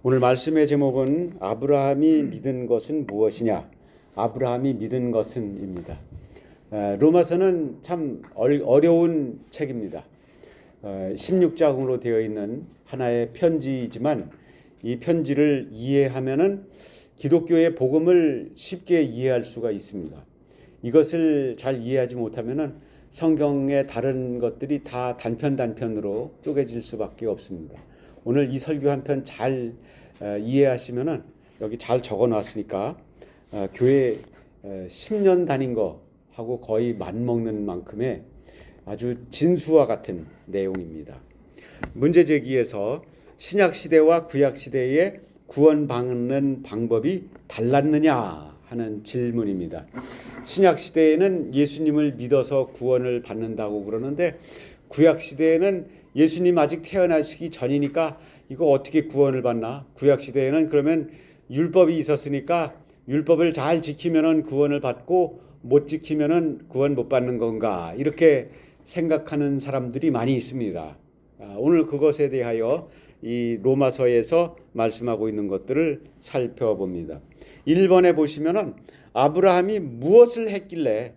오늘 말씀의 제목은 아브라함이 믿은 것은 무엇이냐? 아브라함이 믿은 것은입니다. 로마서는 참 어려운 책입니다. 16장으로 되어 있는 하나의 편지이지만 이 편지를 이해하면은 기독교의 복음을 쉽게 이해할 수가 있습니다. 이것을 잘 이해하지 못하면은 성경의 다른 것들이 다 단편으로 쪼개질 수밖에 없습니다. 오늘 이 설교 한 편 잘 이해하시면은 여기 잘 적어놨으니까 교회 10년 다닌 거 하고 거의 맞먹는 만큼의 아주 진수와 같은 내용입니다. 문제 제기에서 신약 시대와 구약 시대의 구원받는 방법이 달랐느냐 하는 질문입니다. 신약 시대에는 예수님을 믿어서 구원을 받는다고 그러는데 구약 시대에는 예수님 아직 태어나시기 전이니까 이거 어떻게 구원을 받나? 구약 시대에는 그러면 율법이 있었으니까 율법을 잘 지키면은 구원을 받고 못 지키면은 구원 못 받는 건가? 이렇게 생각하는 사람들이 많이 있습니다. 오늘 그것에 대하여 이 로마서에서 말씀하고 있는 것들을 살펴봅니다. 1번에 보시면은 아브라함이 무엇을 했길래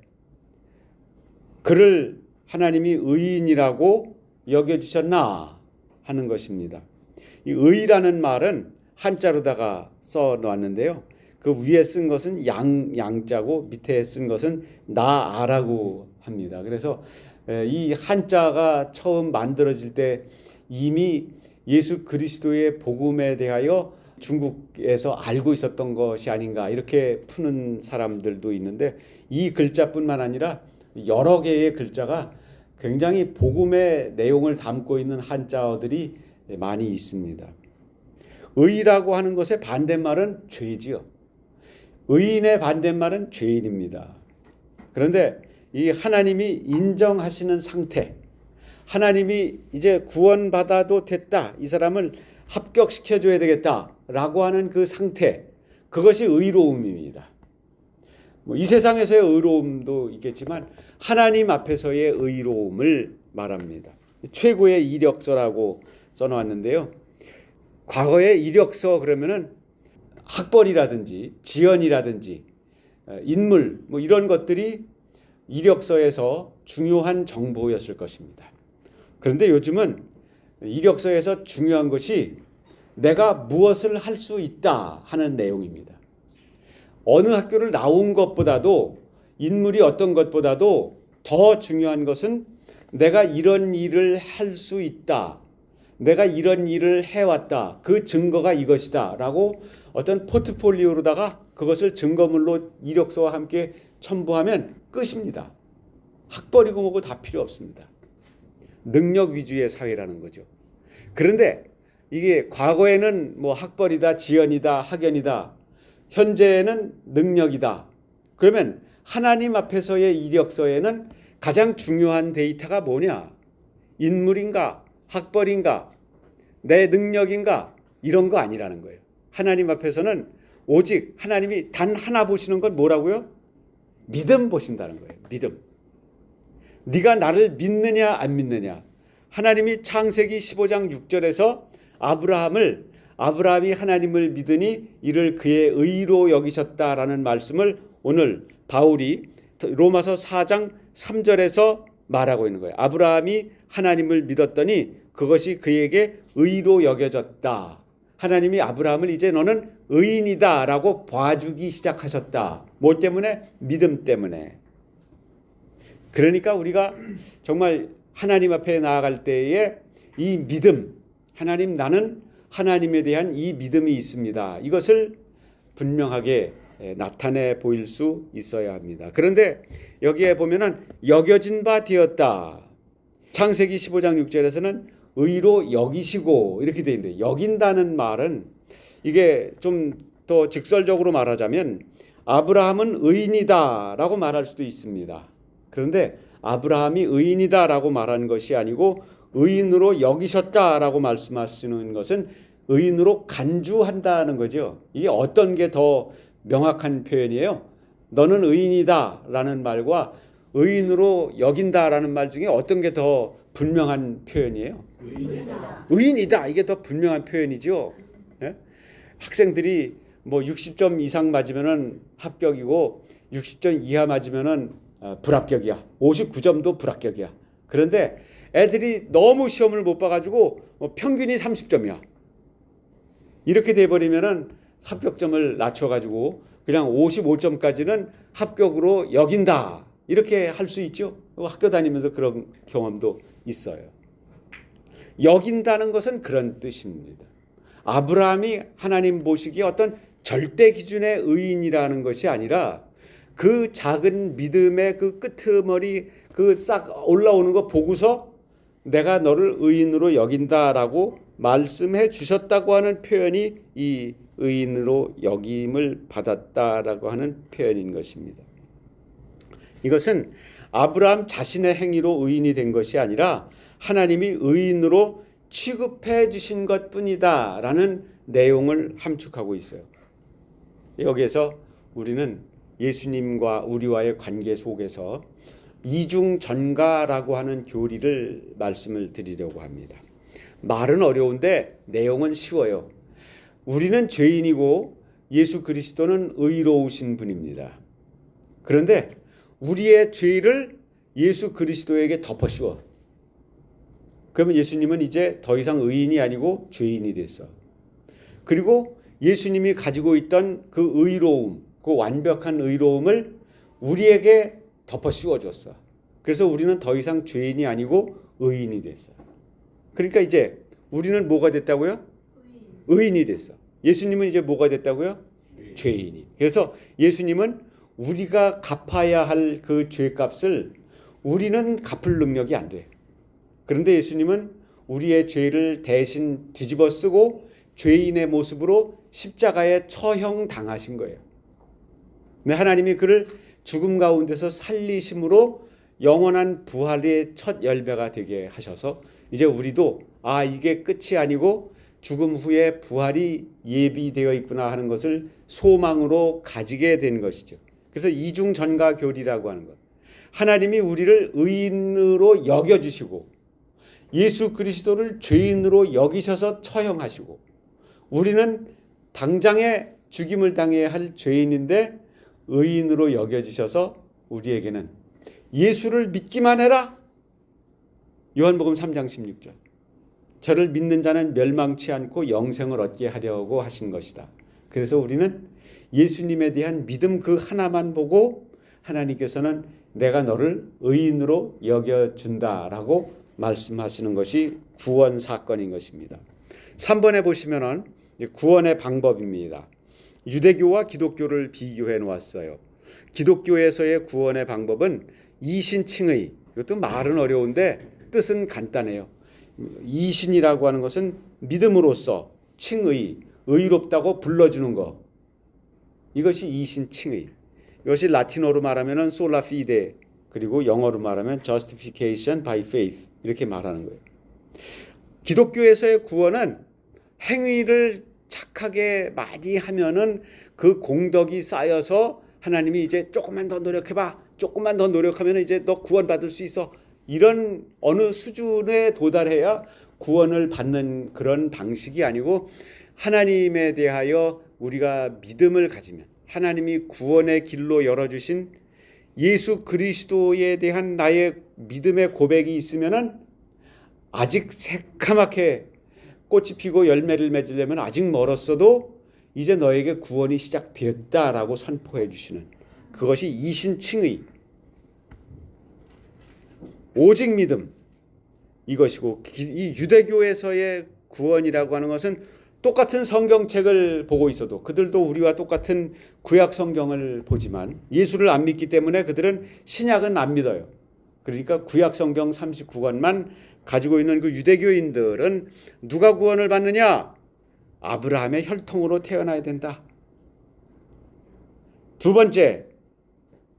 그를 하나님이 의인이라고 여겨주셨나 하는 것입니다. 이 의라는 말은 한자로다가 써놨는데요. 그 위에 쓴 것은 양자고 밑에 쓴 것은 나아라고 합니다. 그래서 이 한자가 처음 만들어질 때 이미 예수 그리스도의 복음에 대하여 중국에서 알고 있었던 것이 아닌가 이렇게 푸는 사람들도 있는데 이 글자뿐만 아니라 여러 개의 글자가 굉장히 복음의 내용을 담고 있는 한자어들이 많이 있습니다. 의라고 하는 것의 반대말은 죄지요. 의인의 반대말은 죄인입니다. 그런데 이 하나님이 인정하시는 상태, 하나님이 이제 구원받아도 됐다, 이 사람을 합격시켜줘야 되겠다라고 하는 그 상태, 그것이 의로움입니다. 이 세상에서의 의로움도 있겠지만 하나님 앞에서의 의로움을 말합니다. 최고의 이력서라고 써놓았는데요. 과거의 이력서 그러면은 학벌이라든지 지연이라든지 인물 이런 것들이 이력서에서 중요한 정보였을 것입니다. 그런데 요즘은 이력서에서 중요한 것이 내가 무엇을 할 수 있다 하는 내용입니다. 어느 학교를 나온 것보다도 인물이 어떤 것보다도 더 중요한 것은 내가 이런 일을 할 수 있다. 내가 이런 일을 해왔다. 그 증거가 이것이다. 라고 어떤 포트폴리오로다가 그것을 증거물로 이력서와 함께 첨부하면 끝입니다. 학벌이고 뭐고 다 필요 없습니다. 능력 위주의 사회라는 거죠. 그런데 이게 과거에는 뭐 학벌이다, 지연이다, 학연이다. 현재는 능력이다. 그러면 하나님 앞에서의 이력서에는 가장 중요한 데이터가 뭐냐? 인물인가? 학벌인가? 내 능력인가? 이런 거 아니라는 거예요. 하나님 앞에서는 오직 하나님이 단 하나 보시는 건 뭐라고요? 믿음 보신다는 거예요. 믿음. 네가 나를 믿느냐 안 믿느냐. 하나님이 창세기 15장 6절에서 아브라함이 하나님을 믿으니 이를 그의 의로 여기셨다라는 말씀을 오늘 바울이 로마서 4장 3절에서 말하고 있는 거예요. 아브라함이 하나님을 믿었더니 그것이 그에게 의로 여겨졌다. 하나님이 아브라함을 이제 너는 의인이다 라고 봐주기 시작하셨다. 뭐 때문에? 믿음 때문에. 그러니까 우리가 정말 하나님 앞에 나아갈 때에 이 믿음, 나는 하나님에 대한 이 믿음이 있습니다. 이것을 분명하게 나타내 보일 수 있어야 합니다. 그런데 여기에 보면은 여겨진 바 되었다. 창세기 15장 6절에서는 의로 여기시고 이렇게 되어 있는데 여긴다는 말은 이게 좀 더 직설적으로 말하자면 아브라함은 의인이다라고 말할 수도 있습니다. 그런데 아브라함이 의인이다라고 말하는 것이 아니고 의인으로 여기셨다라고 말씀하시는 것은 의인으로 간주한다는 거죠. 이게 어떤 게 더 명확한 표현이에요? 너는 의인이다라는 말과 의인으로 여긴다라는 말 중에 어떤 게 더 분명한 표현이에요? 의인이다. 이게 더 분명한 표현이죠. 예? 학생들이 뭐 60점 이상 맞으면은 합격이고 60점 이하 맞으면은 불합격이야. 59점도 불합격이야. 그런데 애들이 너무 시험을 못 봐가지고 평균이 30점이야. 이렇게 돼버리면은 합격점을 낮춰가지고 그냥 55점까지는 합격으로 여긴다. 이렇게 할 수 있죠. 학교 다니면서 그런 경험도 있어요. 여긴다는 것은 그런 뜻입니다. 아브라함이 하나님 보시기에 어떤 절대 기준의 의인이라는 것이 아니라 그 작은 믿음의 그 끄트머리 그 싹 올라오는 거 보고서 내가 너를 의인으로 여긴다라고 말씀해 주셨다고 하는 표현이 이 의인으로 여김을 받았다라고 하는 표현인 것입니다. 이것은 아브라함 자신의 행위로 의인이 된 것이 아니라 하나님이 의인으로 취급해 주신 것뿐이다라는 내용을 함축하고 있어요. 여기에서 우리는 예수님과 우리와의 관계 속에서 이중전가라고 하는 교리를 말씀을 드리려고 합니다. 말은 어려운데 내용은 쉬워요. 우리는 죄인이고 예수 그리스도는 의로우신 분입니다. 그런데 우리의 죄를 예수 그리스도에게 덮어씌워. 그러면 예수님은 이제 더 이상 의인이 아니고 죄인이 됐어. 그리고 예수님이 가지고 있던 그 의로움, 그 완벽한 의로움을 우리에게 덮어 씌워줬어. 그래서 우리는 더 이상 죄인이 아니고 의인이 됐어. 그러니까 이제 우리는 뭐가 됐다고요? 의인이 됐어. 예수님은 이제 뭐가 됐다고요? 죄인이. 그래서 예수님은 우리가 갚아야 할 그 죄값을 우리는 갚을 능력이 안 돼. 그런데 예수님은 우리의 죄를 대신 뒤집어 쓰고 죄인의 모습으로 십자가에 처형당하신 거예요. 근데 하나님이 그를 죽음 가운데서 살리심으로 영원한 부활의 첫 열매가 되게 하셔서 이제 우리도 이게 끝이 아니고 죽음 후에 부활이 예비되어 있구나 하는 것을 소망으로 가지게 된 것이죠. 그래서 이중전가 교리라고 하는 것. 하나님이 우리를 의인으로 여겨주시고 예수 그리스도를 죄인으로 여기셔서 처형하시고 우리는 당장에 죽임을 당해야 할 죄인인데 의인으로 여겨주셔서 우리에게는 예수를 믿기만 해라. 요한복음 3장 16절. 저를 믿는 자는 멸망치 않고 영생을 얻게 하려고 하신 것이다. 그래서 우리는 예수님에 대한 믿음 그 하나만 보고 하나님께서는 내가 너를 의인으로 여겨준다라고 말씀하시는 것이 구원 사건인 것입니다. 3번에 보시면은 구원의 방법입니다. 유대교와 기독교를 비교해 놓았어요. 기독교에서의 구원의 방법은 이신칭의, 이것도 말은 어려운데 뜻은 간단해요. 이신이라고 하는 것은 믿음으로써 칭의, 의롭다고 불러주는 것. 이것이 이신칭의. 이것이 라틴어로 말하면 sola fide, 그리고 영어로 말하면 justification by faith 이렇게 말하는 거예요. 기독교에서의 구원은 행위를 착하게 많이 하면은 그 공덕이 쌓여서 하나님이 이제 조금만 더 노력해봐, 조금만 더 노력하면 이제 너 구원받을 수 있어. 이런 어느 수준에 도달해야 구원을 받는 그런 방식이 아니고 하나님에 대하여 우리가 믿음을 가지면 하나님이 구원의 길로 열어주신 예수 그리스도에 대한 나의 믿음의 고백이 있으면은 아직 새카맣게 꽃이 피고 열매를 맺으려면 아직 멀었어도 이제 너에게 구원이 시작되었다라고 선포해 주시는 그것이 이신칭의 오직 믿음 이것이고 이 유대교에서의 구원이라고 하는 것은 똑같은 성경책을 보고 있어도 그들도 우리와 똑같은 구약 성경을 보지만 예수를 안 믿기 때문에 그들은 신약은 안 믿어요. 그러니까 구약 성경 39권만 가지고 있는 그 유대교인들은 누가 구원을 받느냐? 아브라함의 혈통으로 태어나야 된다. 두 번째,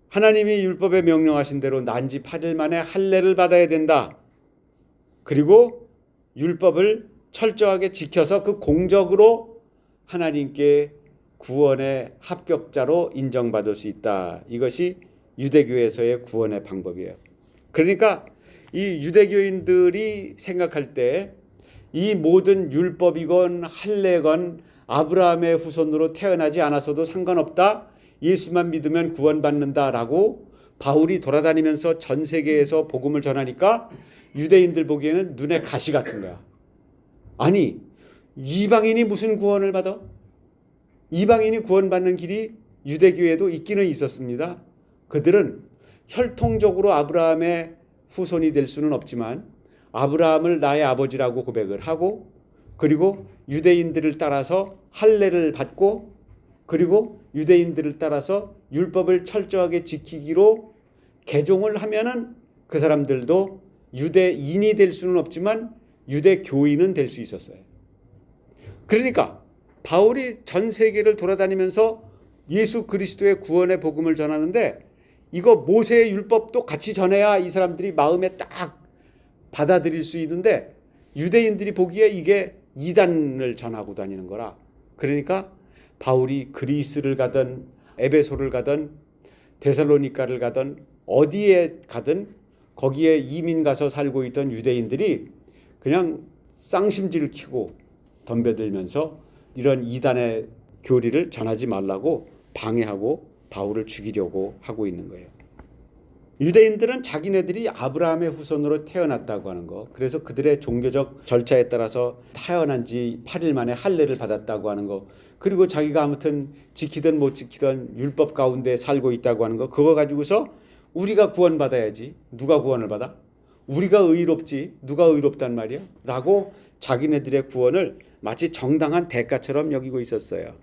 하나님이 율법에 명령하신 대로 난지 8일 만에 할례를 받아야 된다. 그리고 율법을 철저하게 지켜서 그 공적으로 하나님께 구원의 합격자로 인정받을 수 있다. 이것이 유대교에서의 구원의 방법이에요. 그러니까 이 유대교인들이 생각할 때 이 모든 율법이건 할례건 아브라함의 후손으로 태어나지 않았어도 상관없다. 예수만 믿으면 구원받는다라고 바울이 돌아다니면서 전 세계에서 복음을 전하니까 유대인들 보기에는 눈에 가시 같은 거야. 아니, 이방인이 무슨 구원을 받아? 이방인이 구원받는 길이 유대교에도 있기는 있었습니다. 그들은 혈통적으로 아브라함의 후손이 될 수는 없지만 아브라함을 나의 아버지라고 고백을 하고, 그리고 유대인들을 따라서 할례를 받고, 그리고 유대인들을 따라서 율법을 철저하게 지키기로 개종을 하면은 그 사람들도 유대인이 될 수는 없지만 유대교인은 될 수 있었어요. 그러니까 바울이 전 세계를 돌아다니면서 예수 그리스도의 구원의 복음을 전하는데, 이거 모세의 율법도 같이 전해야 이 사람들이 마음에 딱 받아들일 수 있는데, 유대인들이 보기에 이게 이단을 전하고 다니는 거라. 그러니까 바울이 그리스를 가든 에베소를 가든 데살로니가를 가든 어디에 가든 거기에 이민 가서 살고 있던 유대인들이 그냥 쌍심지를 켜고 덤벼들면서 이런 이단의 교리를 전하지 말라고 방해하고 바울을 죽이려고 하고 있는 거예요. 유대인들은 자기네들이 아브라함의 후손으로 태어났다고 하는 거, 그래서 그들의 종교적 절차에 따라서 태어난 지 8일 만에 할례를 받았다고 하는 거, 그리고 자기가 아무튼 지키든 못 지키든 율법 가운데 살고 있다고 하는 거, 그거 가지고서 우리가 구원받아야지 누가 구원을 받아? 우리가 의롭지 누가 의롭단 말이야? 라고 자기네들의 구원을 마치 정당한 대가처럼 여기고 있었어요.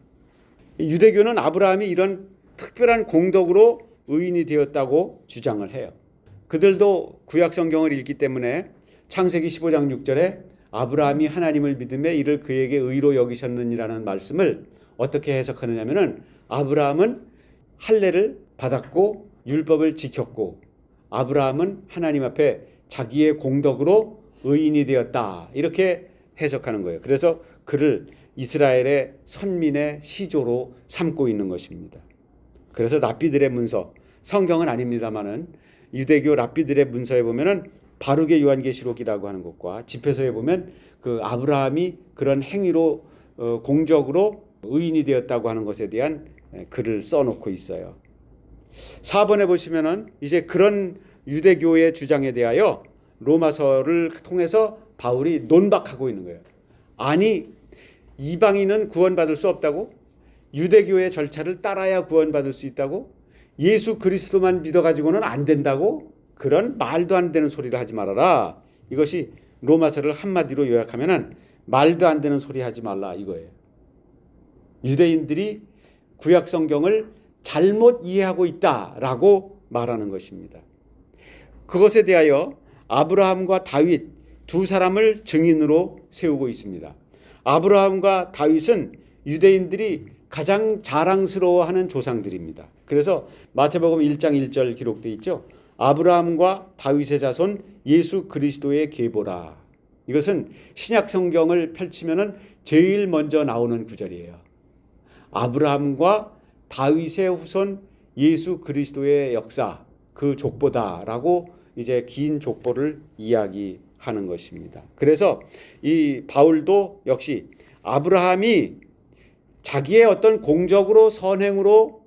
유대교는 아브라함이 이런 특별한 공덕으로 의인이 되었다고 주장을 해요. 그들도 구약 성경을 읽기 때문에 창세기 15장 6절에 아브라함이 하나님을 믿음에 이를 그에게 의로 여기셨느니라는 말씀을 어떻게 해석하느냐면은, 아브라함은 할례를 받았고 율법을 지켰고 아브라함은 하나님 앞에 자기의 공덕으로 의인이 되었다, 이렇게 해석하는 거예요. 그래서 그를 이스라엘의 선민의 시조로 삼고 있는 것입니다. 그래서 랍비들의 문서, 성경은 아닙니다만은 유대교 랍비들의 문서에 보면은 바룩의 요한계시록이라고 하는 것과 집회서에 보면 그 아브라함이 그런 행위로 공적으로 의인이 되었다고 하는 것에 대한 글을 써놓고 있어요. 4번에 보시면은 이제 그런 유대교의 주장에 대하여 로마서를 통해서 바울이 논박하고 있는 거예요. 아니, 이방인은 구원받을 수 없다고? 유대교의 절차를 따라야 구원받을 수 있다고? 예수 그리스도만 믿어가지고는 안 된다고? 그런 말도 안 되는 소리를 하지 말아라. 이것이 로마서를 한마디로 요약하면은 말도 안 되는 소리 하지 말라 이거예요. 유대인들이 구약 성경을 잘못 이해하고 있다라고 말하는 것입니다. 그것에 대하여 아브라함과 다윗 두 사람을 증인으로 세우고 있습니다. 아브라함과 다윗은 유대인들이 가장 자랑스러워하는 조상들입니다. 그래서 마태복음 1장 1절 기록되어 있죠. 아브라함과 다윗의 자손 예수 그리스도의 계보라. 이것은 신약 성경을 펼치면은 제일 먼저 나오는 구절이에요. 아브라함과 다윗의 후손 예수 그리스도의 역사, 그 족보다라고 이제 긴 족보를 이야기하는 것입니다. 그래서 이 바울도 역시 아브라함이 자기의 어떤 공적으로 선행으로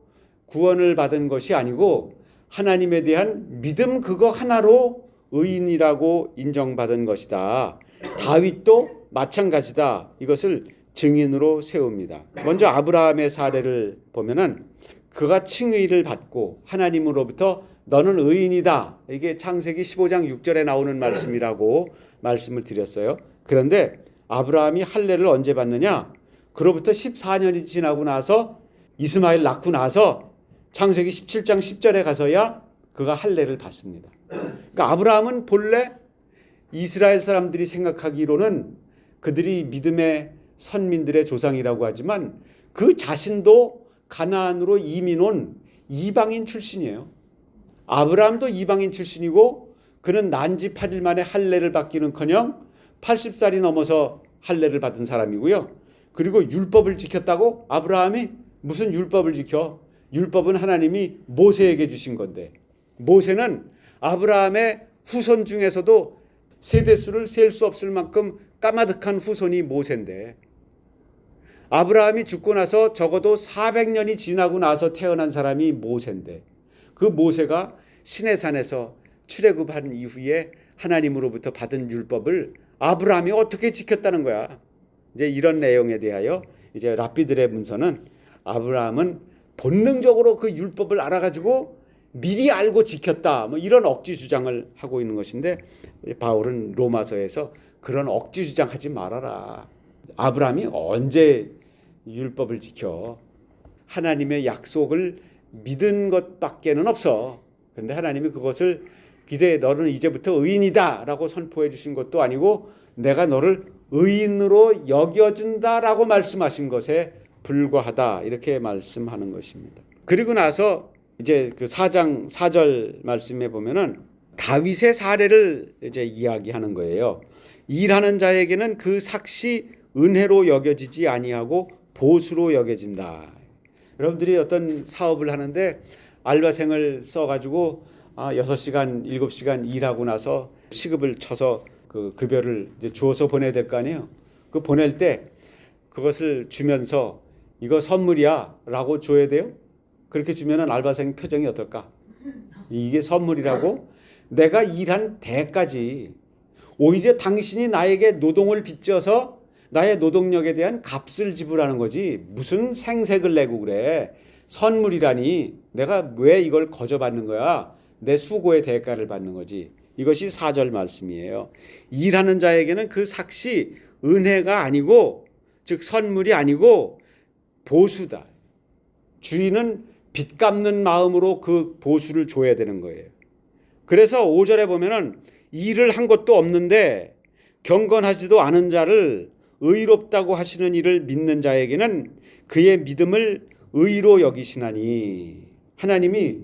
구원을 받은 것이 아니고 하나님에 대한 믿음 그거 하나로 의인이라고 인정받은 것이다. 다윗도 마찬가지다. 이것을 증인으로 세웁니다. 먼저 아브라함의 사례를 보면은 그가 칭의를 받고 하나님으로부터 너는 의인이다. 이게 창세기 15장 6절에 나오는 말씀이라고 말씀을 드렸어요. 그런데 아브라함이 할례를 언제 받느냐? 그로부터 14년이 지나고 나서 이스마엘 낳고 나서 창세기 17장 10절에 가서야 그가 할례를 받습니다. 그러니까 아브라함은 본래 이스라엘 사람들이 생각하기로는 그들이 믿음의 선민들의 조상이라고 하지만 그 자신도 가나안으로 이민 온 이방인 출신이에요. 아브라함도 이방인 출신이고 그는 난지 8일 만에 할례를 받기는커녕 80살이 넘어서 할례를 받은 사람이고요. 그리고 율법을 지켰다고? 아브라함이 무슨 율법을 지켜? 율법은 하나님이 모세에게 주신 건데, 모세는 아브라함의 후손 중에서도 세대수를 셀 수 없을 만큼 까마득한 후손이 모세인데, 아브라함이 죽고 나서 적어도 400년이 지나고 나서 태어난 사람이 모세인데 그 모세가 시내산에서 출애굽한 이후에 하나님으로부터 받은 율법을 아브라함이 어떻게 지켰다는 거야. 이제 이런 내용에 대하여 이제 랍비들의 문서는 아브라함은 본능적으로 그 율법을 알아가지고 미리 알고 지켰다, 뭐 이런 억지 주장을 하고 있는 것인데, 바울은 로마서에서 그런 억지 주장하지 말아라. 아브라함이 언제 율법을 지켜? 하나님의 약속을 믿은 것밖에는 없어. 그런데 하나님이 그것을 기대해 너는 이제부터 의인이다라고 선포해 주신 것도 아니고 내가 너를 의인으로 여겨준다라고 말씀하신 것에 불과하다, 이렇게 말씀하는 것입니다. 그리고 나서 이제 그 4장 4절 말씀에 보면은 다윗의 사례를 이제 이야기하는 거예요. 일하는 자에게는 그 삭시 은혜로 여겨지지 아니하고 보수로 여겨진다. 여러분들이 어떤 사업을 하는데 알바생을 써가지고 6시간, 7시간 일하고 나서 시급을 쳐서 그 급여를 이제 주어서 보내야 될 거 아니에요. 그 보낼 때 그것을 주면서 이거 선물이야 라고 줘야 돼요. 그렇게 주면은 알바생 표정이 어떨까? 이게 선물이라고? 내가 일한 대가지. 오히려 당신이 나에게 노동을 빚져서 나의 노동력에 대한 값을 지불하는 거지 무슨 생색을 내고 그래. 선물이라니 내가 왜 이걸 거저받는 거야. 내 수고의 대가를 받는 거지. 이것이 4절 말씀이에요. 일하는 자에게는 그 삭시 은혜가 아니고, 즉 선물이 아니고 보수다. 주인은 빚 갚는 마음으로 그 보수를 줘야 되는 거예요. 그래서 5절에 보면은 일을 한 것도 없는데 경건하지도 않은 자를 의롭다고 하시는 이를 믿는 자에게는 그의 믿음을 의로 여기시나니. 하나님이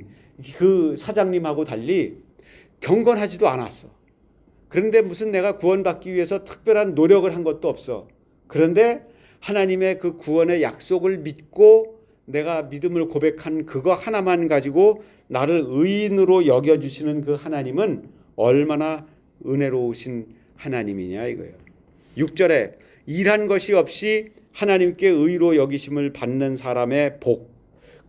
그 사장님하고 달리 경건하지도 않았어. 그런데 무슨 내가 구원받기 위해서 특별한 노력을 한 것도 없어. 그런데 하나님의 그 구원의 약속을 믿고 내가 믿음을 고백한 그거 하나만 가지고 나를 의인으로 여겨주시는 그 하나님은 얼마나 은혜로우신 하나님이냐 이거예요. 6절에 일한 것이 없이 하나님께 의로 여기심을 받는 사람의 복.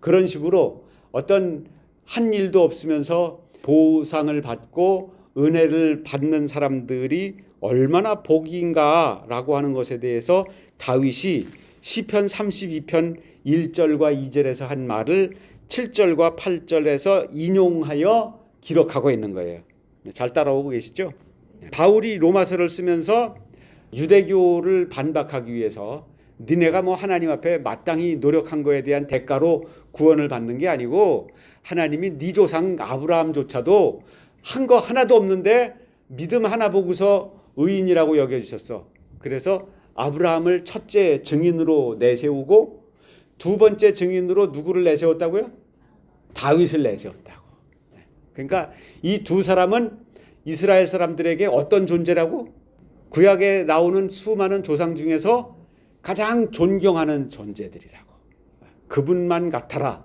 그런 식으로 어떤 한 일도 없으면서 보상을 받고 은혜를 받는 사람들이 얼마나 복인가라고 하는 것에 대해서 다윗이 시편 32편 1절과 2절에서 한 말을 7절과 8절에서 인용하여 기록하고 있는 거예요. 잘 따라오고 계시죠? 바울이 로마서를 쓰면서 유대교를 반박하기 위해서 니네가 뭐 하나님 앞에 마땅히 노력한 거에 대한 대가로 구원을 받는 게 아니고 하나님이 네 조상 아브라함조차도 한 거 하나도 없는데 믿음 하나 보고서 의인이라고 여겨주셨어. 그래서 아브라함을 첫째 증인으로 내세우고 두 번째 증인으로 누구를 내세웠다고요? 다윗을 내세웠다고. 그러니까 이 두 사람은 이스라엘 사람들에게 어떤 존재라고? 구약에 나오는 수많은 조상 중에서 가장 존경하는 존재들이라고. 그분만 같아라.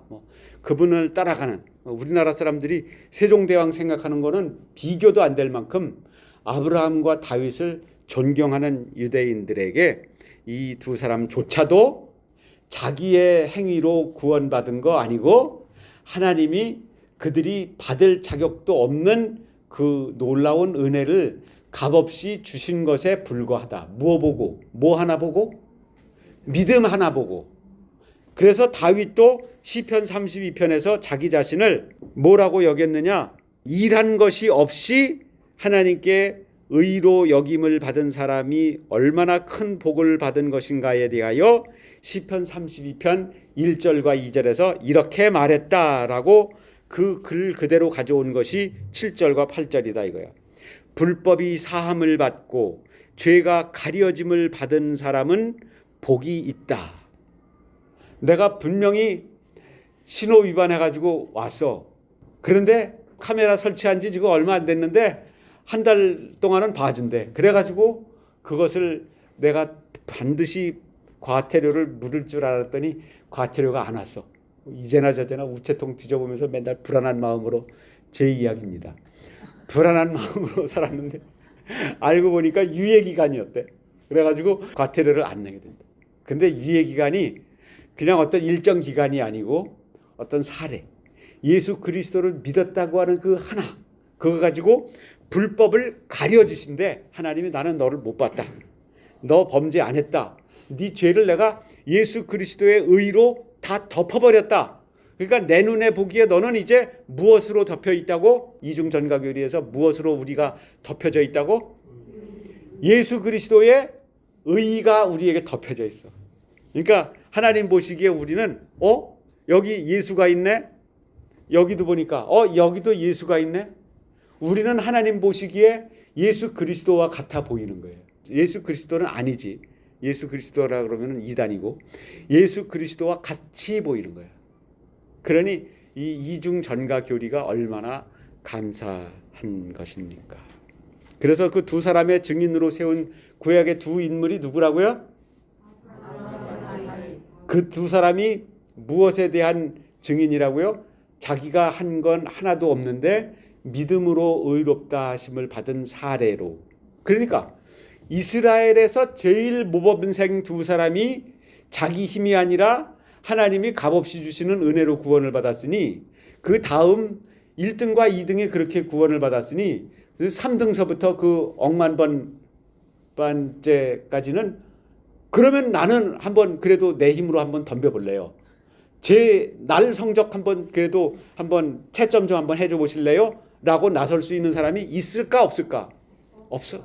그분을 따라가는. 우리나라 사람들이 세종대왕 생각하는 거는 비교도 안 될 만큼 아브라함과 다윗을 존경하는 유대인들에게 이 두 사람조차도 자기의 행위로 구원받은 거 아니고 하나님이 그들이 받을 자격도 없는 그 놀라운 은혜를 값없이 주신 것에 불과하다. 뭐 보고? 뭐 하나 보고? 믿음 하나 보고. 그래서 다윗도 시편 32편에서 자기 자신을 뭐라고 여겼느냐? 일한 것이 없이 하나님께 의로 여김을 받은 사람이 얼마나 큰 복을 받은 것인가에 대하여 시편 32편 1절과 2절에서 이렇게 말했다라고 그 글 그대로 가져온 것이 7절과 8절이다 이거야. 불법이 사함을 받고 죄가 가려짐을 받은 사람은 복이 있다. 내가 분명히 신호 위반해가지고 왔어. 그런데 카메라 설치한 지 지금 얼마 안 됐는데 한 달 동안은 봐준대. 그래가지고 그것을 내가 반드시 과태료를 물을 줄 알았더니 과태료가 안 왔어. 이제나 저제나 우체통 뒤져보면서 맨날 불안한 마음으로 제 이야기입니다. 불안한 마음으로 살았는데 알고 보니까 유예기간이었대. 그래가지고 과태료를 안 내게 된다. 근데 유예 기간이 그냥 어떤 일정 기간이 아니고 어떤 사례, 예수 그리스도를 믿었다고 하는 그 하나, 그거 가지고 불법을 가려주신데 하나님이 나는 너를 못 봤다. 너 범죄 안 했다. 네 죄를 내가 예수 그리스도의 의로 다 덮어버렸다. 그러니까 내 눈에 보기에 너는 이제 무엇으로 덮여 있다고? 이중전가교리에서 무엇으로 우리가 덮여져 있다고? 예수 그리스도의 의가 우리에게 덮여져 있어. 그러니까 하나님 보시기에 우리는 여기 예수가 있네. 여기도 보니까 여기도 예수가 있네. 우리는 하나님 보시기에 예수 그리스도와 같아 보이는 거예요. 예수 그리스도는 아니지. 예수 그리스도라 그러면 이단이고 예수 그리스도와 같이 보이는 거예요. 그러니 이 이중 전가 교리가 얼마나 감사한 것입니까? 그래서 그 두 사람의 증인으로 세운 구약의 두 인물이 누구라고요? 그 두 사람이 무엇에 대한 증인이라고요? 자기가 한 건 하나도 없는데 믿음으로 의롭다 하심을 받은 사례로. 그러니까 이스라엘에서 제일 모범생 두 사람이 자기 힘이 아니라 하나님이 값없이 주시는 은혜로 구원을 받았으니 그 다음 1등과 2등이 그렇게 구원을 받았으니 3등서부터 그 억만 번째까지는 그러면 나는 한번 그래도 내 힘으로 한번 덤벼볼래요. 제 날 성적 한번 그래도 한번 채점 좀 한번 해줘 보실래요? 라고 나설 수 있는 사람이 있을까 없을까? 없어.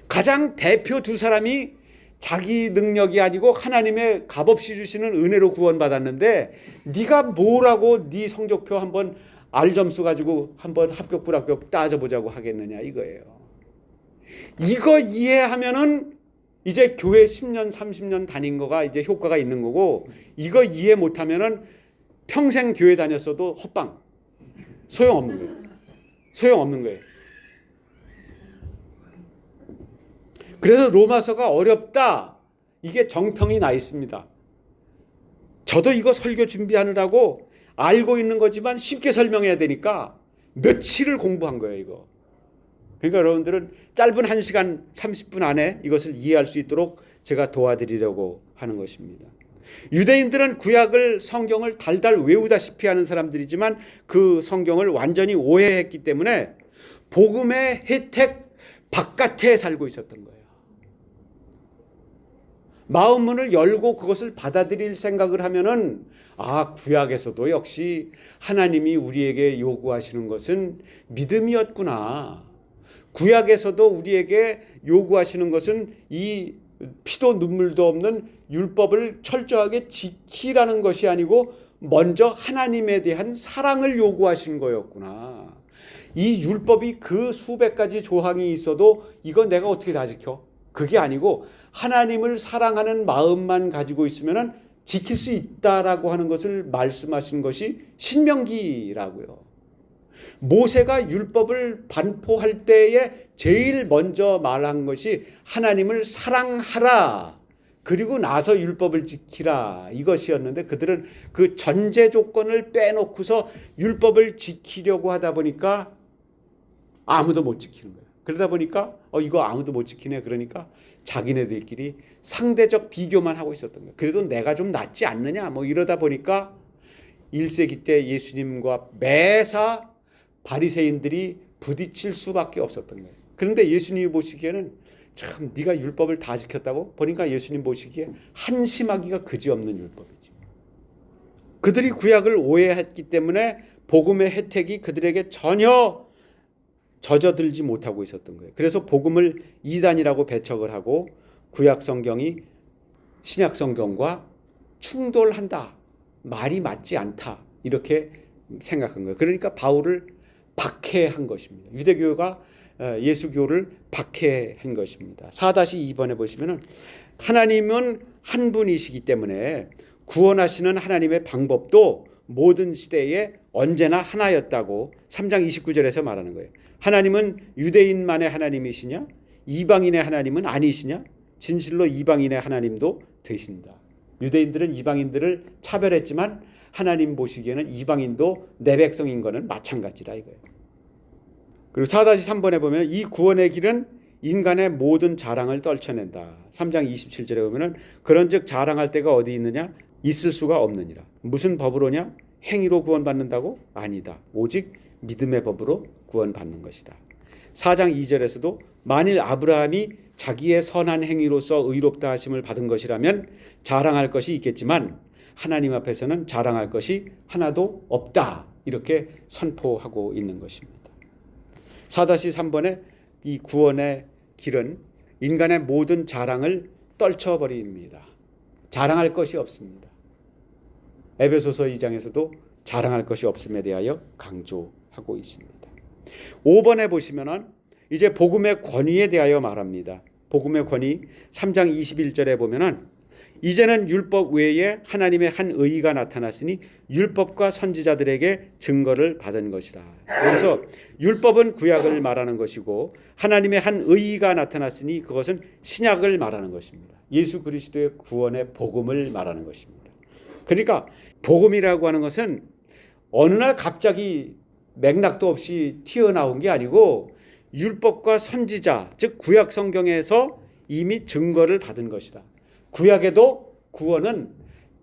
가장 대표 두 사람이 자기 능력이 아니고 하나님의 값없이 주시는 은혜로 구원받았는데 네가 뭐라고 네 성적표 한번 R점수 가지고 한번 합격 불합격 따져보자고 하겠느냐 이거예요. 이거 이해하면은 이제 교회 10년 30년 다닌 거가 이제 효과가 있는 거고 이거 이해 못하면은 평생 교회 다녔어도 헛방 소용없는 거예요. 소용없는 거예요. 그래서 로마서가 어렵다. 이게 정평이 나 있습니다. 저도 이거 설교 준비하느라고 알고 있는 거지만 쉽게 설명해야 되니까 며칠을 공부한 거예요, 이거. 그러니까 여러분들은 짧은 1시간 30분 안에 이것을 이해할 수 있도록 제가 도와드리려고 하는 것입니다. 유대인들은 구약을 성경을 달달 외우다시피 하는 사람들이지만 그 성경을 완전히 오해했기 때문에 복음의 혜택 바깥에 살고 있었던 거예요. 마음문을 열고 그것을 받아들일 생각을 하면은 구약에서도 역시 하나님이 우리에게 요구하시는 것은 믿음이었구나. 구약에서도 우리에게 요구하시는 것은 이 피도 눈물도 없는 율법을 철저하게 지키라는 것이 아니고 먼저 하나님에 대한 사랑을 요구하신 거였구나. 이 율법이 그 수백 가지 조항이 있어도 이거 내가 어떻게 다 지켜? 그게 아니고 하나님을 사랑하는 마음만 가지고 있으면 지킬 수 있다라고 하는 것을 말씀하신 것이 신명기라고요. 모세가 율법을 반포할 때에 제일 먼저 말한 것이 하나님을 사랑하라. 그리고 나서 율법을 지키라. 이것이었는데 그들은 그 전제 조건을 빼놓고서 율법을 지키려고 하다 보니까 아무도 못 지키는 거예요. 그러다 보니까 이거 아무도 못 지키네. 그러니까 자기네들끼리 상대적 비교만 하고 있었던 거예요. 그래도 내가 좀 낫지 않느냐 이러다 보니까 1세기 때 예수님과 매사 바리새인들이 부딪힐 수밖에 없었던 거예요. 그런데 예수님이 보시기에는 참 네가 율법을 다 지켰다고? 보니까 예수님 보시기에 한심하기가 그지없는 율법이지. 그들이 구약을 오해했기 때문에 복음의 혜택이 그들에게 전혀 젖어들지 못하고 있었던 거예요. 그래서 복음을 이단이라고 배척을 하고 구약 성경이 신약 성경과 충돌한다. 말이 맞지 않다. 이렇게 생각한 거예요. 그러니까 바울을 박해한 것입니다. 유대교가 예수교를 박해한 것입니다. 4-2번에 보시면은 하나님은 한 분이시기 때문에 구원하시는 하나님의 방법도 모든 시대에 언제나 하나였다고 3장 29절에서 말하는 거예요. 하나님은 유대인만의 하나님이시냐? 이방인의 하나님은 아니시냐? 진실로 이방인의 하나님도 되신다. 유대인들은 이방인들을 차별했지만 하나님 보시기에는 이방인도 내 백성인 거는 마찬가지라 이거예요. 그리고 4-3번에 보면 이 구원의 길은 인간의 모든 자랑을 떨쳐낸다. 3장 27절에 보면은 그런즉 자랑할 데가 어디 있느냐? 있을 수가 없느니라. 무슨 법으로냐? 행위로 구원받는다고? 아니다. 오직 믿음의 법으로 구원받는 것이다. 4장 2절에서도 만일 아브라함이 자기의 선한 행위로서 의롭다 하심을 받은 것이라면 자랑할 것이 있겠지만 하나님 앞에서는 자랑할 것이 하나도 없다. 이렇게 선포하고 있는 것입니다. 4-3번의 이 구원의 길은 인간의 모든 자랑을 떨쳐버립니다. 자랑할 것이 없습니다. 에베소서 2장에서도 자랑할 것이 없음에 대하여 강조하고 있습니다. 5번에 보시면은 이제 복음의 권위에 대하여 말합니다. 복음의 권위 3장 21절에 보면은 이제는 율법 외에 하나님의 한 의가 나타났으니 율법과 선지자들에게 증거를 받은 것이라. 그래서 율법은 구약을 말하는 것이고 하나님의 한 의가 나타났으니 그것은 신약을 말하는 것입니다. 예수 그리스도의 구원의 복음을 말하는 것입니다. 그러니까 복음이라고 하는 것은 어느 날 갑자기 맥락도 없이 튀어나온 게 아니고 율법과 선지자, 즉 구약 성경에서 이미 증거를 받은 것이다. 구약에도 구원은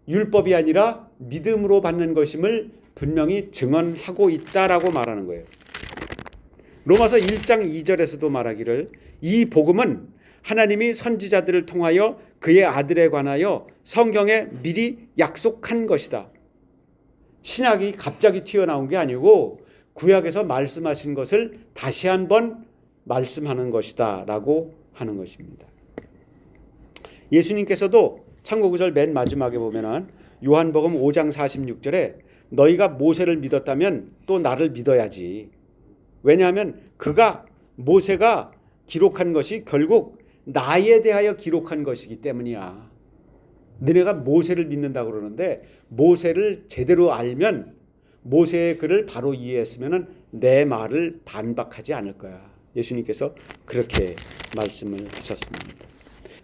율법이 아니라 믿음으로 받는 것임을 분명히 증언하고 있다라고 말하는 거예요. 로마서 1장 2절에서도 말하기를 이 복음은 하나님이 선지자들을 통하여 그의 아들에 관하여 성경에 미리 약속한 것이다. 신약이 갑자기 튀어나온 게 아니고 구약에서 말씀하신 것을 다시 한번 말씀하는 것이다 라고 하는 것입니다. 예수님께서도 창고구절 맨 마지막에 보면은 요한복음 5장 46절에 너희가 모세를 믿었다면 또 나를 믿어야지. 왜냐하면 모세가 기록한 것이 결국 나에 대하여 기록한 것이기 때문이야. 너네가 모세를 믿는다고 그러는데 모세를 제대로 알면 모세의 글을 바로 이해했으면 내 말을 반박하지 않을 거야. 예수님께서 그렇게 말씀을 하셨습니다.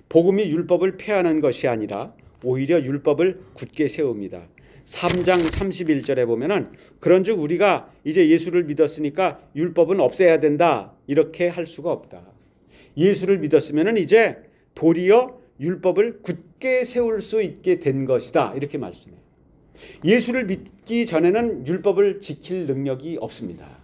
복음이 율법을 폐하는 것이 아니라 오히려 율법을 굳게 세웁니다. 3장 31절에 보면은 그런즉 우리가 이제 예수를 믿었으니까 율법은 없애야 된다. 이렇게 할 수가 없다. 예수를 믿었으면은 이제 도리어 율법을 굳게 세울 수 있게 된 것이다. 이렇게 말씀해요. 예수를 믿기 전에는 율법을 지킬 능력이 없습니다.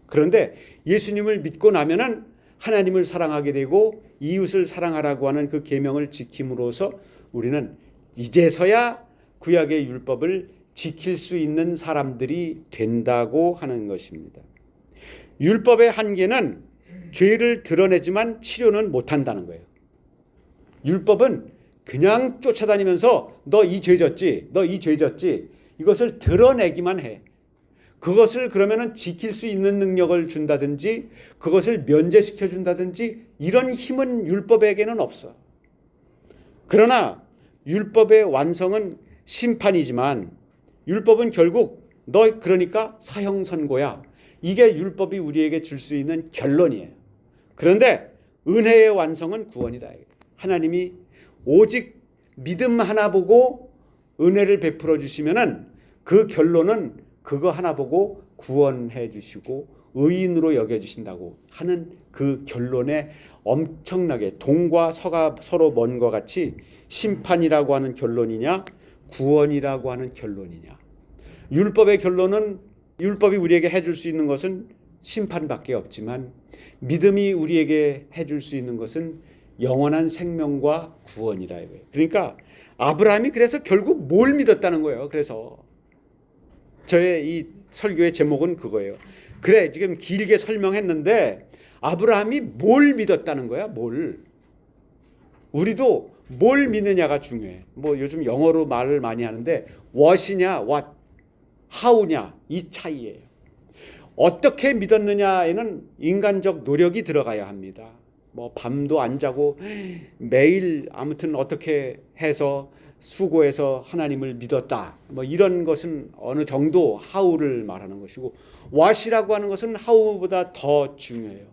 그런데 예수님을 믿고 나면은 하나님을 사랑하게 되고 이웃을 사랑하라고 하는 그 계명을 지킴으로써 우리는 이제서야 구약의 율법을 지킬 수 있는 사람들이 된다고 하는 것입니다. 율법의 한계는 죄를 드러내지만 치료는 못한다는 거예요. 율법은 그냥 쫓아다니면서 너 이 죄 졌지, 너 이 죄 졌지 이것을 드러내기만 해. 그것을 그러면은 지킬 수 있는 능력을 준다든지 그것을 면제시켜 준다든지 이런 힘은 율법에게는 없어. 그러나 율법의 완성은 심판이지만 율법은 결국 너 그러니까 사형 선고야. 이게 율법이 우리에게 줄 수 있는 결론이에요. 그런데 은혜의 완성은 구원이다. 하나님이 오직 믿음 하나 보고 은혜를 베풀어 주시면은 그 결론은 그거 하나 보고 구원해 주시고 의인으로 여겨 주신다고 하는 그 결론에 엄청나게 동과 서가 서로 먼 것 같이 심판이라고 하는 결론이냐 구원이라고 하는 결론이냐. 율법의 결론은 율법이 우리에게 해줄 수 있는 것은 심판밖에 없지만 믿음이 우리에게 해줄 수 있는 것은 영원한 생명과 구원이라 이거예요. 그러니까 아브라함이 그래서 결국 뭘 믿었다는 거예요. 그래서 저의 이 설교의 제목은 그거예요. 그래 지금 길게 설명했는데 아브라함이 뭘 믿었다는 거야. 뭘. 우리도 뭘 믿느냐가 중요해. 뭐 요즘 영어로 말을 많이 하는데 what이냐 what, how냐 이 차이예요. 어떻게 믿었느냐에는 인간적 노력이 들어가야 합니다. 뭐 밤도 안 자고 매일 아무튼 어떻게 해서 수고해서 하나님을 믿었다. 뭐 이런 것은 어느 정도 how를 말하는 것이고 what이라고 하는 것은 how보다 더 중요해요.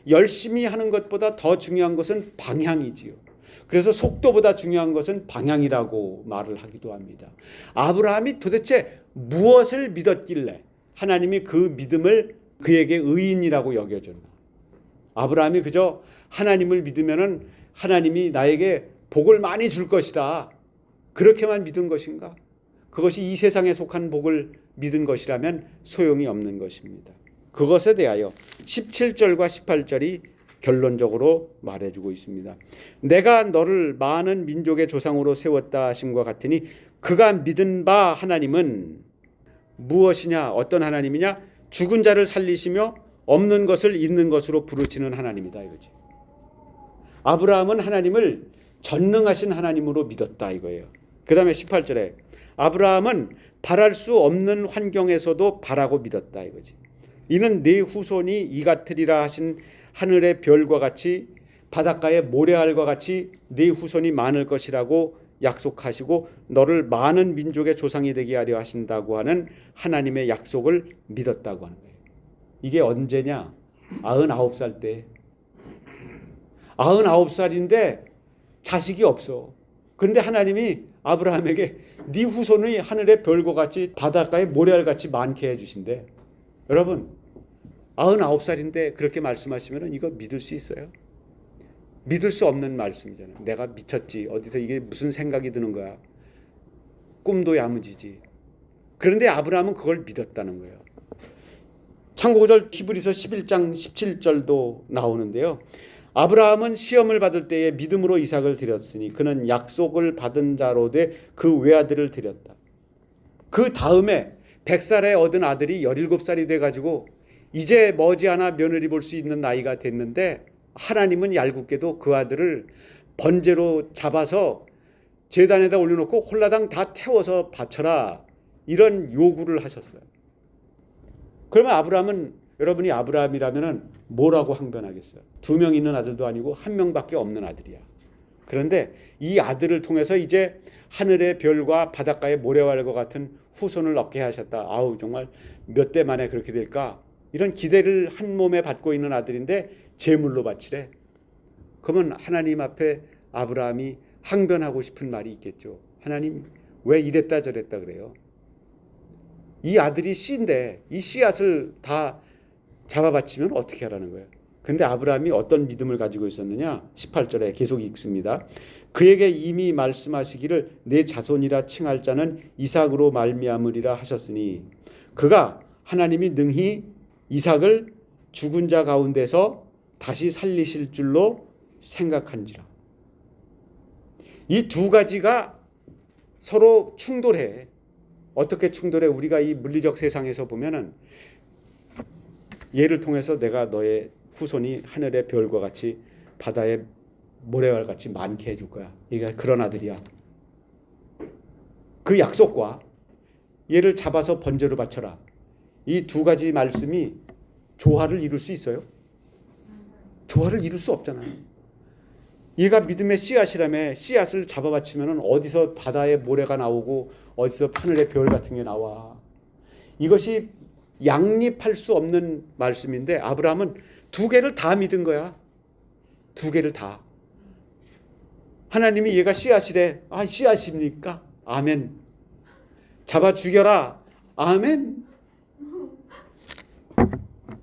열심히 하는 것보다 더 중요한 것은 방향이지요. 그래서 속도보다 중요한 것은 방향이라고 말을 하기도 합니다. 아브라함이 도대체 무엇을 믿었길래 하나님이 그 믿음을 그에게 의인이라고 여겨줬나? 아브라함이 그저 하나님을 믿으면은 하나님이 나에게 복을 많이 줄 것이다, 그렇게만 믿은 것인가? 그것이 이 세상에 속한 복을 믿은 것이라면 소용이 없는 것입니다. 그것에 대하여 17절과 18절이 결론적으로 말해주고 있습니다. 내가 너를 많은 민족의 조상으로 세웠다 하심과 같으니 그가 믿은 바 하나님은 무엇이냐? 어떤 하나님이냐? 죽은 자를 살리시며 없는 것을 있는 것으로 부르시는 하나님이다 이거지. 아브라함은 하나님을 전능하신 하나님으로 믿었다 이거예요. 그 다음에 18절에 아브라함은 바랄 수 없는 환경에서도 바라고 믿었다 이거지. 이는 네 후손이 이 같으리라 하신 하늘의 별과 같이 바닷가의 모래알과 같이 네 후손이 많을 것이라고 약속하시고 너를 많은 민족의 조상이 되게 하려 하신다고 하는 하나님의 약속을 믿었다고 하는 거예요. 이게 언제냐? 99살 때. 99살인데 자식이 없어. 그런데 하나님이 아브라함에게 네 후손이 하늘의 별과 같이 바닷가의 모래알 같이 많게 해주신대. 여러분 99살인데 그렇게 말씀하시면 이거 믿을 수 있어요? 믿을 수 없는 말씀이잖아요. 내가 미쳤지. 어디서 이게 무슨 생각이 드는 거야. 꿈도 야무지지. 그런데 아브라함은 그걸 믿었다는 거예요. 참고절 히브리서 11장 17절도 나오는데요. 아브라함은 시험을 받을 때에 믿음으로 이삭을 드렸으니 그는 약속을 받은 자로 돼 그 외아들을 드렸다. 그 다음에 100살에 얻은 아들이 17살이 돼가지고 이제 머지않아 며느리 볼 수 있는 나이가 됐는데 하나님은 얄궂게도 그 아들을 번제로 잡아서 제단에다 올려놓고 홀라당 다 태워서 바쳐라, 이런 요구를 하셨어요. 그러면 아브라함은, 여러분이 아브라함이라면 뭐라고 항변하겠어요? 2명 있는 아들도 아니고 1명밖에 없는 아들이야. 그런데 이 아들을 통해서 이제 하늘의 별과 바닷가의 모래알과 같은 후손을 얻게 하셨다. 아우 정말 몇 대 만에 그렇게 될까? 이런 기대를 한 몸에 받고 있는 아들인데 제물로 바치래. 그러면 하나님 앞에 아브라함이 항변하고 싶은 말이 있겠죠. 하나님 왜 이랬다 저랬다 그래요? 이 아들이 씨인데 이 씨앗을 다 잡아바치면 어떻게 하라는 거예요? 근데 아브라함이 어떤 믿음을 가지고 있었느냐? 18절에 계속 읽습니다. 그에게 이미 말씀하시기를 내 자손이라 칭할 자는 이삭으로 말미암으리라 하셨으니 그가 하나님이 능히 이삭을 죽은 자 가운데서 다시 살리실 줄로 생각한지라. 이 두 가지가 서로 충돌해. 어떻게 충돌해? 우리가 이 물리적 세상에서 보면은 얘를 통해서 내가 너의 후손이 하늘의 별과 같이 바다의 모래알 같이 많게 해줄 거야. 얘가 그런 아들이야. 그 약속과 얘를 잡아서 번제로 바쳐라. 이 두 가지 말씀이 조화를 이룰 수 있어요? 조화를 이룰 수 없잖아요. 얘가 믿음의 씨앗이라며 씨앗을 잡아 바치면 어디서 바다의 모래가 나오고 어디서 하늘의 별 같은 게 나와. 이것이 양립할 수 없는 말씀인데 아브라함은 두 개를 다 믿은 거야. 두 개를 다. 하나님이 얘가 씨앗이래. 아, 씨앗입니까? 아멘. 잡아 죽여라. 아멘.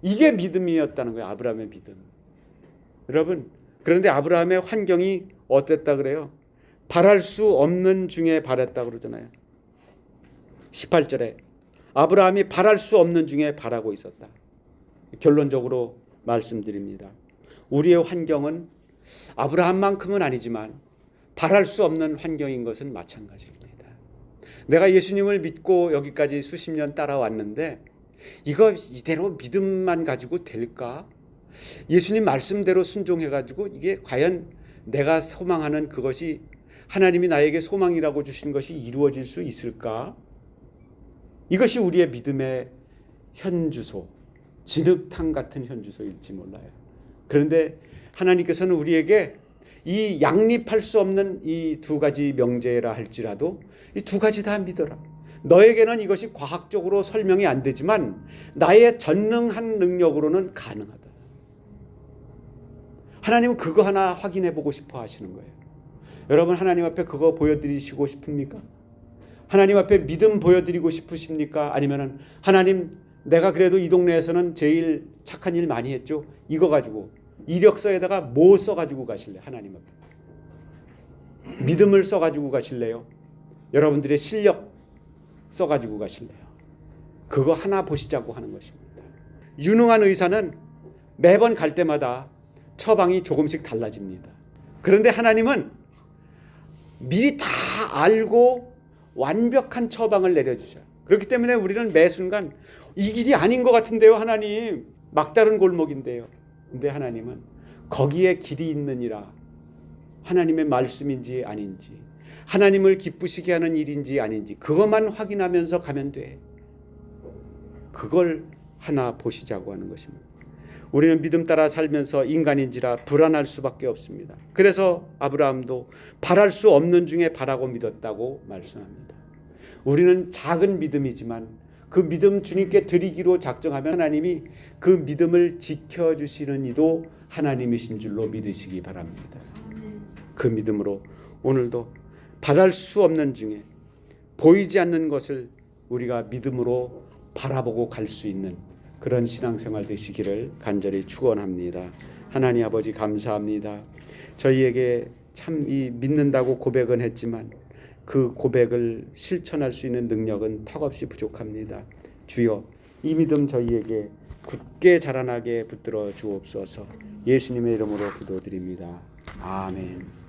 이게 믿음이었다는 거예요. 아브라함의 믿음. 여러분, 그런데 아브라함의 환경이 어땠다 그래요? 바랄 수 없는 중에 바랬다 그러잖아요. 18절에 아브라함이 바랄 수 없는 중에 바라고 있었다. 결론적으로 말씀드립니다. 우리의 환경은 아브라함만큼은 아니지만 바랄 수 없는 환경인 것은 마찬가지입니다. 내가 예수님을 믿고 여기까지 수십 년 따라왔는데 이거 이대로 믿음만 가지고 될까? 예수님 말씀대로 순종해가지고 이게 과연 내가 소망하는 그것이 하나님이 나에게 소망이라고 주신 것이 이루어질 수 있을까? 이것이 우리의 믿음의 현주소, 진흙탕 같은 현주소일지 몰라요. 그런데 하나님께서는 우리에게 이 양립할 수 없는 이 두 가지 명제라 할지라도 이 두 가지 다 믿어라. 너에게는 이것이 과학적으로 설명이 안 되지만 나의 전능한 능력으로는 가능하다. 하나님은 그거 하나 확인해 보고 싶어 하시는 거예요. 여러분 하나님 앞에 그거 보여드리시고 싶습니까? 하나님 앞에 믿음 보여드리고 싶으십니까? 아니면은 하나님 내가 그래도 이 동네에서는 제일 착한 일 많이 했죠. 이거 가지고 이력서에다가 뭐 써가지고 가실래요? 하나님 앞에 믿음을 써가지고 가실래요? 여러분들의 실력 써가지고 가실래요? 그거 하나 보시자고 하는 것입니다. 유능한 의사는 매번 갈 때마다 처방이 조금씩 달라집니다. 그런데 하나님은 미리 다 알고 완벽한 처방을 내려주셔요. 그렇기 때문에 우리는 매 순간 이 길이 아닌 것 같은데요, 하나님. 막다른 골목인데요. 근데 하나님은 거기에 길이 있느니라. 하나님의 말씀인지 아닌지, 하나님을 기쁘시게 하는 일인지 아닌지 그것만 확인하면서 가면 돼. 그걸 하나 보시자고 하는 것입니다. 우리는 믿음 따라 살면서 인간인지라 불안할 수밖에 없습니다. 그래서 아브라함도 바랄 수 없는 중에 바라고 믿었다고 말씀합니다. 우리는 작은 믿음이지만 그 믿음 주님께 드리기로 작정하면 하나님이 그 믿음을 지켜주시는 이도 하나님이신 줄로 믿으시기 바랍니다. 그 믿음으로 오늘도 바랄 수 없는 중에 보이지 않는 것을 우리가 믿음으로 바라보고 갈 수 있는 그런 신앙생활 되시기를 간절히 축원합니다. 하나님 아버지 감사합니다. 저희에게 참 이 믿는다고 고백은 했지만 그 고백을 실천할 수 있는 능력은 턱없이 부족합니다. 주여 이 믿음 저희에게 굳게 자라나게 붙들어 주옵소서. 예수님의 이름으로 기도드립니다. 아멘.